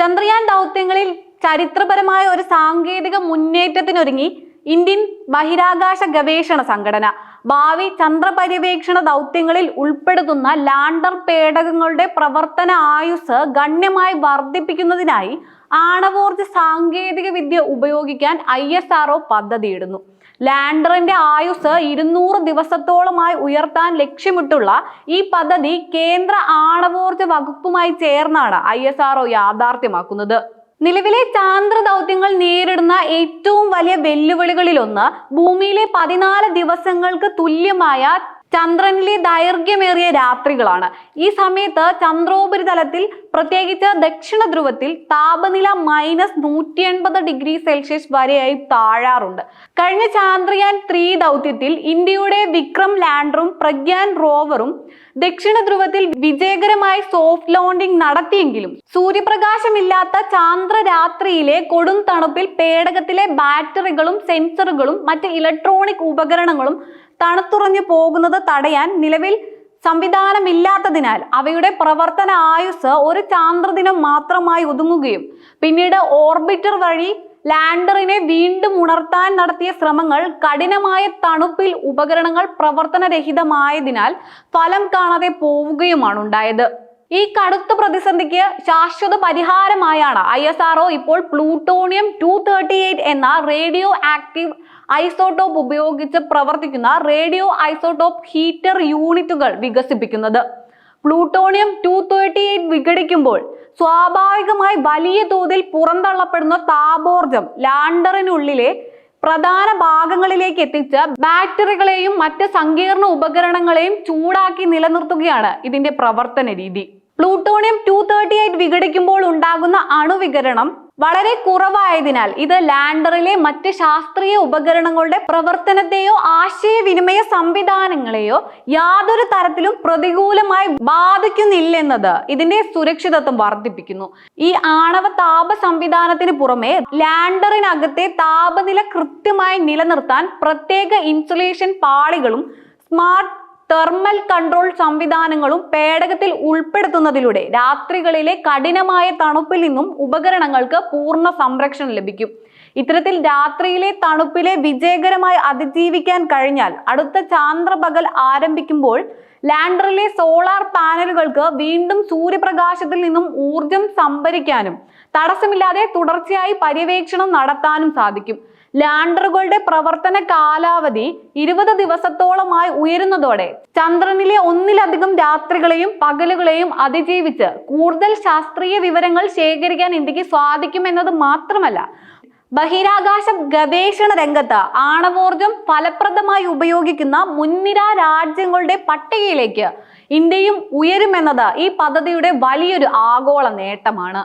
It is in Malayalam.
ചന്ദ്രയാൻ ദൗത്യങ്ങളിൽ ചരിത്രപരമായ ഒരു സാങ്കേതിക മുന്നേറ്റത്തിനൊരുങ്ങി ഇന്ത്യൻ ബഹിരാകാശ ഗവേഷണ സംഘടന. ഭാവി ചന്ദ്രപര്യവേക്ഷണ ദൗത്യങ്ങളിൽ ഉൾപ്പെടുത്തുന്ന ലാൻഡർ പേടകങ്ങളുടെ പ്രവർത്തന ആയുസ് ഗണ്യമായി വർദ്ധിപ്പിക്കുന്നതിനായി ആണവോർജ സാങ്കേതിക വിദ്യ ഉപയോഗിക്കാൻ ISRO പദ്ധതിയിടുന്നു. ലാൻഡറിന്റെ ആയുസ് 200 ദിവസത്തോളമായി ഉയർത്താൻ ലക്ഷ്യമിട്ടുള്ള ഈ പദ്ധതി കേന്ദ്ര ആണവോർജ വകുപ്പുമായി ചേർന്നാണ് ISRO യാഥാർത്ഥ്യമാക്കുന്നത്. നിലവിലെ ചാന്ദ്ര ദൗത്യങ്ങൾ നേരിടുന്ന ഏറ്റവും വലിയ വെല്ലുവിളികളിലൊന്ന് ഭൂമിയിലെ 14 ദിവസങ്ങൾക്ക് തുല്യമായ ചന്ദ്രനിലെ ദൈർഘ്യമേറിയ രാത്രികളാണ്. ഈ സമയത്ത് ചന്ദ്രോപരിതലത്തിൽ, പ്രത്യേകിച്ച് ദക്ഷിണ ധ്രുവത്തിൽ താപനില -180°C വരെയായി താഴാറുണ്ട്. കഴിഞ്ഞ ചന്ദ്രയാൻ 3 ദൗത്യത്തിൽ ഇന്ത്യയുടെ വിക്രം ലാൻഡറും പ്രഗ്യാൻ റോവറും ദക്ഷിണ ധ്രുവത്തിൽ വിജയകരമായി സോഫ്റ്റ് ലോഞ്ചിങ് നടത്തിയെങ്കിലും സൂര്യപ്രകാശമില്ലാത്ത ചാന്ദ്രരാത്രിയിലെ കൊടും തണുപ്പിൽ പേടകത്തിലെ ബാറ്ററികളും സെൻസറുകളും മറ്റ് ഇലക്ട്രോണിക് ഉപകരണങ്ങളും തണുത്തുറഞ്ഞു പോകുന്നത് തടയാൻ നിലവിൽ സംവിധാനമില്ലാത്തതിനാൽ അവയുടെ പ്രവർത്തന ആയുസ് ഒരു ചാന്ദ്രദിനം മാത്രമായി ഒതുങ്ങുകയും പിന്നീട് ഓർബിറ്റർ വഴി ലാൻഡറിനെ വീണ്ടും ഉണർത്താൻ നടത്തിയ ശ്രമങ്ങൾ കഠിനമായ തണുപ്പിൽ ഉപകരണങ്ങൾ പ്രവർത്തനരഹിതമായതിനാൽ ഫലം കാണാതെ പോവുകയുമാണ് ഉണ്ടായത്. ഈ കടുത്ത പ്രതിസന്ധിക്ക് ശാശ്വത പരിഹാരമായാണ് ISRO ഇപ്പോൾ പ്ലൂട്ടോണിയം 238 എന്ന റേഡിയോ ആക്റ്റീവ് ഐസോട്ടോപ്പ് ഉപയോഗിച്ച് പ്രവർത്തിക്കുന്ന റേഡിയോ ഐസോട്ടോപ്പ് ഹീറ്റർ യൂണിറ്റുകൾ വികസിപ്പിക്കുന്നത്. പ്ലൂട്ടോണിയം 238 വിഘടിക്കുമ്പോൾ സ്വാഭാവികമായി വലിയ തോതിൽ പുറന്തള്ളപ്പെടുന്ന താപോർജം ലാൻഡറിനുള്ളിലെ പ്രധാന ഭാഗങ്ങളിലേക്ക് എത്തിച്ച് ബാറ്ററികളെയും മറ്റ് സങ്കീർണ ഉപകരണങ്ങളെയും ചൂടാക്കി നിലനിർത്തുകയാണ് ഇതിന്റെ പ്രവർത്തന രീതി. പ്ലൂട്ടോണിയം 238 വിഘടിക്കുമ്പോൾ ഉണ്ടാകുന്ന അണുവികരണം വളരെ കുറവായതിനാൽ ഇത് ലാൻഡറിലെ മറ്റ് ശാസ്ത്രീയ ഉപകരണങ്ങളുടെ പ്രവർത്തനത്തെയോ ആശയവിനിമയ സംവിധാനങ്ങളെയോ യാതൊരു തരത്തിലും പ്രതികൂലമായി ബാധിക്കുന്നില്ലെന്നത് ഇതിന്റെ സുരക്ഷിതത്വം വർദ്ധിപ്പിക്കുന്നു. ഈ ആണവ താപ സംവിധാനത്തിന് പുറമെ ലാൻഡറിനകത്തെ താപനില കൃത്യമായി നിലനിർത്താൻ പ്രത്യേക ഇൻസുലേഷൻ പാളികളും സ്മാർട്ട് തെർമൽ കൺട്രോൾ സംവിധാനങ്ങളും പേടകത്തിൽ ഉൾപ്പെടുത്തുന്നതിലൂടെ രാത്രികളിലെ കഠിനമായ തണുപ്പിൽ നിന്നും ഉപകരണങ്ങൾക്ക് പൂർണ്ണ സംരക്ഷണം ലഭിക്കും. ഇത്തരത്തിൽ രാത്രിയിലെ തണുപ്പിലെ വിജയകരമായി അതിജീവിക്കാൻ കഴിഞ്ഞാൽ അടുത്ത ചാന്ദ്രപകൽ ആരംഭിക്കുമ്പോൾ ലാൻഡറിലെ സോളാർ പാനലുകൾക്ക് വീണ്ടും സൂര്യപ്രകാശത്തിൽ നിന്നും ഊർജം സംഭരിക്കാനും തടസ്സമില്ലാതെ തുടർച്ചയായി പര്യവേക്ഷണം നടത്താനും സാധിക്കും. ലാൻഡറുകളുടെ പ്രവർത്തന കാലാവധി 20 ദിവസത്തോളമായി ഉയരുന്നതോടെ ചന്ദ്രനിലെ ഒന്നിലധികം രാത്രികളെയും പകലുകളെയും അതിജീവിച്ച് കൂടുതൽ ശാസ്ത്രീയ വിവരങ്ങൾ ശേഖരിക്കാൻ ഇന്ത്യക്ക് സാധിക്കുമെന്നത് മാത്രമല്ല, ബഹിരാകാശ ഗവേഷണ രംഗത്ത് ആണവോർജം ഫലപ്രദമായി ഉപയോഗിക്കുന്ന മുൻനിര രാജ്യങ്ങളുടെ പട്ടികയിലേക്ക് ഇന്ത്യയും ഉയരുമെന്നത് ഈ പദ്ധതിയുടെ വലിയൊരു ആഗോള നേട്ടമാണ്.